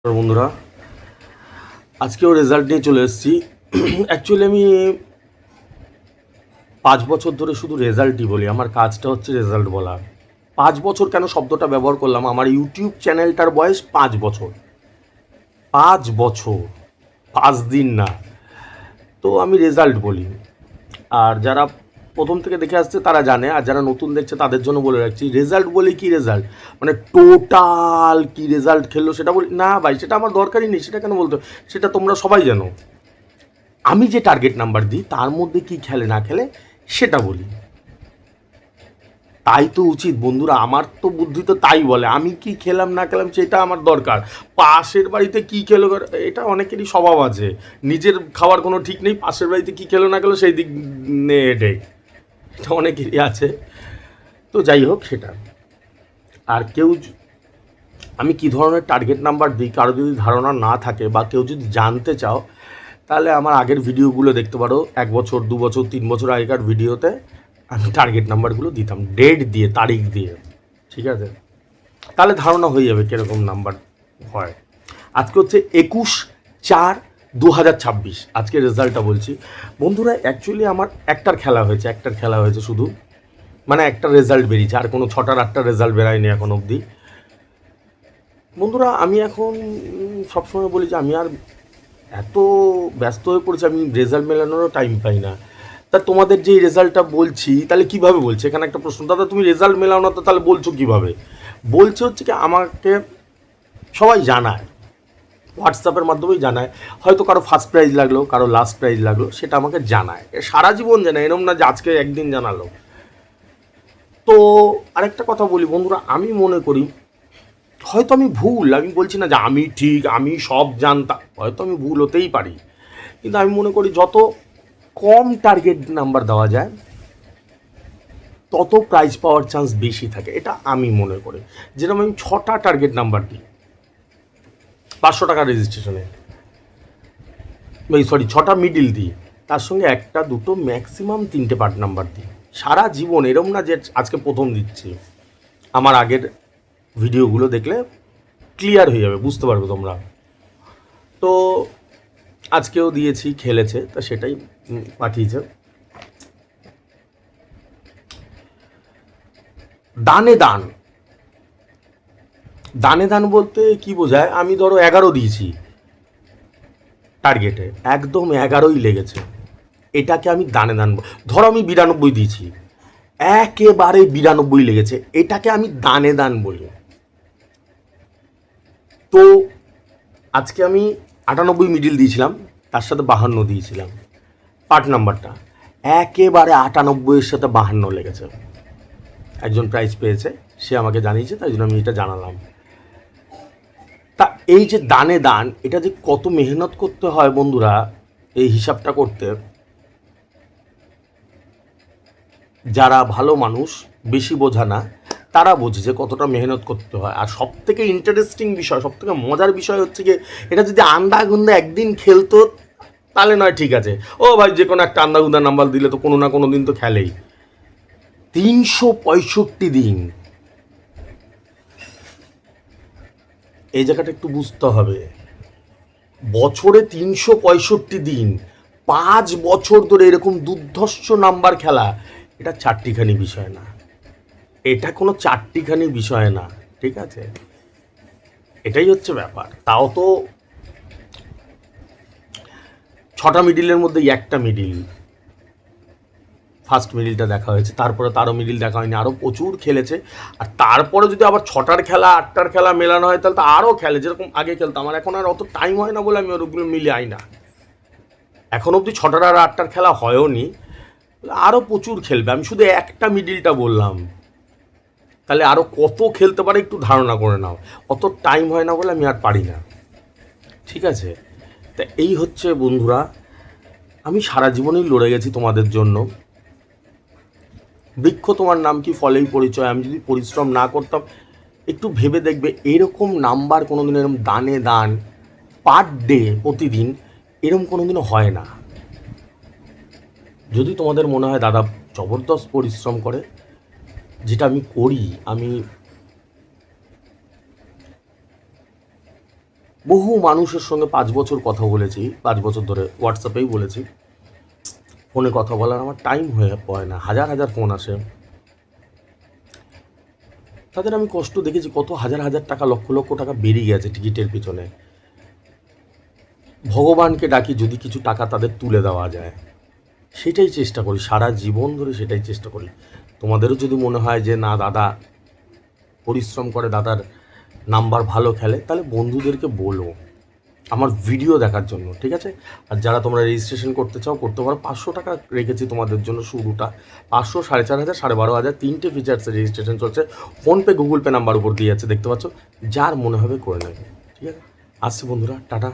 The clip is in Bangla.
বন্ধুরা, আজকেও রেজাল্ট নিয়ে চলে এসেছি। অ্যাকচুয়ালি আমি 5 বছর ধরে শুধু রেজাল্টই বলি। আমার কাজটা হচ্ছে রেজাল্ট বলা। 5 বছর কেন শব্দটা ব্যবহার করলাম? আমার ইউটিউব চ্যানেলটার বয়স 5 বছর। 5 বছর, 5 দিন না। তো আমি রেজাল্ট বলি। আর যারা প্রথম থেকে দেখে আসছে তারা জানে, আর যারা নতুন দেখছে তাদের জন্য বলে রাখছি, রেজাল্ট বলে কি রেজাল্ট, মানে টোটাল কি রেজাল্ট খেললো সেটা বলি না ভাই, সেটা আমার দরকারই নেই। সেটা কেন বলতো? সেটা তোমরা সবাই জানো। আমি যে টার্গেট নাম্বার দিই তার মধ্যে কি খেলে না খেলে সেটা বলি। তাই তো উচিত বন্ধুরা, আমার তো বুদ্ধি তো তাই বলে। আমি কি খেলাম না খেলাম সেটা আমার দরকার। পাশের বাড়িতে কি খেলো, এটা অনেকেরই স্বভাব আছে। নিজের খাওয়ার কোনো ঠিক নেই, পাশের বাড়িতে কি খেলো না খেলো সেই দিক নিয়ে হেঁটে, এটা অনেকেরই আছে। তো যাই হোক সেটা। আর কেউ আমি কী ধরনের টার্গেট নাম্বার দিই, কারো যদি ধারণা না থাকে বা কেউ যদি জানতে চাও, তাহলে আমার আগের ভিডিওগুলো দেখতে পারো। 1 বছর, 2 বছর, 3 বছর আগেকার ভিডিওতে আমি টার্গেট নাম্বারগুলো দিতাম ডেট দিয়ে, তারিখ দিয়ে। ঠিক আছে, তাহলে ধারণা হয়ে যাবে কীরকম নাম্বার হয়। আজকে হচ্ছে 21/4/2026, আজকে রেজাল্টটা বলছি বন্ধুরা। অ্যাকচুয়ালি আমার একটার খেলা হয়েছে শুধু, মানে একটা রেজাল্ট বেরিয়েছে, আর কোনো 6টার 8টার রেজাল্ট বেরায়নি এখন অবধি। বন্ধুরা আমি এখন সবসময় বলি যে আমি আর এত ব্যস্ত হয়ে পড়েছি, আমি রেজাল্ট মেলানোরও টাইম পাই না। তা তোমাদের যে রেজাল্টটা বলছি তাহলে কীভাবে বলছি, এখানে একটা প্রশ্ন। দাদা তুমি রেজাল্ট মেলাও না, তো তাহলে বলছো কীভাবে? বলছে হচ্ছে কি, আমাকে সবাই জানায়, হোয়াটসঅ্যাপের মাধ্যমেই জানায়। হয়তো কারো ফার্স্ট প্রাইজ লাগলো, কারো লাস্ট প্রাইজ লাগলো, সেটা আমাকে জানায়। সারা জীবন জানায়, এরম না যে আজকে একদিন জানালো। তো আরেকটা কথা বলি বন্ধুরা, আমি মনে করি হয়তো আমি ভুল, আমি বলছি না যে আমি ঠিক, আমি সব জানতাম, হয়তো আমি ভুল হতেই পারি। কিন্তু আমি মনে করি যত কম টার্গেট নাম্বার দেওয়া যায় তত প্রাইজ পাওয়ার চান্স বেশি থাকে, এটা আমি মনে করি। যেরকম আমি 6টা টার্গেট নাম্বার দিই 500 টাকা রেজিস্ট্রেশনে, সরি 6টা মিডিল দিই, তার সঙ্গে 1টা 2টো ম্যাক্সিমাম 3টে পার্ট নাম্বার দিই সারা জীবন। এরম না যে আজকে প্রথম দিচ্ছি। আমার আগের ভিডিওগুলো দেখলে ক্লিয়ার হয়ে যাবে, বুঝতে পারবে তোমরা। তো আজকেও দিয়েছি, খেলেছে, তা সেটাই পাঠিয়েছে। দানে দান, দানে দান বলতে কি বোঝায়? আমি ধরো 11 দিয়েছি টার্গেটে, একদম 11ই লেগেছে, এটাকে আমি দানে দান। ধরো আমি 92 দিয়েছি, একেবারে 92 লেগেছে, এটাকে আমি দানে দান বলি। তো আজকে আমি 98 মিডিল দিয়েছিলাম, তার সাথে 52 দিয়েছিলাম পার্ট নাম্বারটা, একেবারে 98-এর সাথে 52 লেগেছে। একজন প্রাইজ পেয়েছে, সে আমাকে জানিয়েছে, তাই জন্য আমি এটা জানালাম। তা এই যে দানে দান, এটা যে কত মেহনত করতে হয় বন্ধুরা এই হিসাবটা করতে। যারা ভালো মানুষ, বেশি বোঝা না, তারা বোঝে যে কতটা মেহনত করতে হয়। আর সবথেকে ইন্টারেস্টিং বিষয়, সবথেকে মজার বিষয় হচ্ছে কি, এটা যদি আন্দাগুন্দা একদিন খেলতো তাহলে নয় ঠিক আছে, ও ভাই যে কোনো একটা আন্দাগুন্দা নাম্বার দিলে তো কোনো না কোনো দিন তো খেলেই। 365 দিন, এই জায়গাটা একটু বুঝতে হবে। বছরে 365 দিন, 5 বছর ধরে এরকম দুর্ধর্ষ নাম্বার খেলা, এটা চারটিখানি বিষয় না, এটা কোনো চারটিখানি বিষয় না। ঠিক আছে, এটাই হচ্ছে ব্যাপার। তাও তো 6টা মিডিলের মধ্যে একটা মিডিল, ফার্স্ট মিডিলটা দেখা হয়েছে, তারপরে তারও মিডিল দেখা হয়নি, আরও প্রচুর খেলেছে। আর তারপরে যদি আবার 6টার খেলা 8টার খেলা মেলানো হয় তাহলে তো আরও খেলে, যেরকম আগে খেলতাম। আমার এখন আর অত টাইম হয় না বলে আমি ওগুলো মিলে আই না। এখন অবধি 6টার আর 8টার খেলা হয়ও নি, আরও প্রচুর খেলবে। আমি শুধু একটা মিডিলটা বললাম, তাহলে আরও কত খেলতে পারে একটু ধারণা করে নাও। অত টাইম হয় না বলে আমি আর পারি না। ঠিক আছে, তা এই হচ্ছে বন্ধুরা, আমি সারা জীবনেই লড়ে গেছি তোমাদের জন্য। বৃক্ষ তোমার নাম কি, ফলেই পরিচয়। আমি যদি পরিশ্রম না করতাম, একটু ভেবে দেখবে এরকম নাম্বার কোনো দিন, এরকম দানে দান পার ডে, প্রতিদিন এরকম কোনো দিনও হয় না। যদি তোমাদের মনে হয় দাদা জবরদস্ত পরিশ্রম করে, যেটা আমি করি, আমি বহু মানুষের সঙ্গে 5 বছর কথা বলেছি, 5 বছর ধরে হোয়াটসঅ্যাপেই বলেছি, ফোনে কথা বলার আমার টাইম হয়ে পড়ে না, হাজার হাজার ফোন আসে। তাদের আমি কষ্ট দেখেছি, কত হাজার হাজার টাকা, লক্ষ লক্ষ টাকা বেরিয়ে গেছে টিকিটের পিছনে। ভগবানকে ডাকি যদি কিছু টাকা তাদের তুলে দেওয়া যায়, সেটাই চেষ্টা করি, সারা জীবন ধরে সেটাই চেষ্টা করি। তোমাদেরও যদি মনে হয় যে না দাদা পরিশ্রম করে, দাদার নাম্বার ভালো খেলে, তাহলে বন্ধুদেরকে বলো আমার ভিডিও দেখার জন্য, ঠিক আছে? আর যারা তোমরা রেজিস্ট্রেশন করতে চাও করতে পারো। 500 টাকা রেখেছি তোমাদের জন্য শুরুটা, 500, 4,500, 12,500, 3টে ফিচার্সের রেজিস্ট্রেশন চলছে। ফোনপে, গুগল পে নাম্বার উপর দিয়ে যাচ্ছে, দেখতে পাচ্ছ, যার মনে হবে করে নেবে, ঠিক আছে? আসছি বন্ধুরা, টাটা।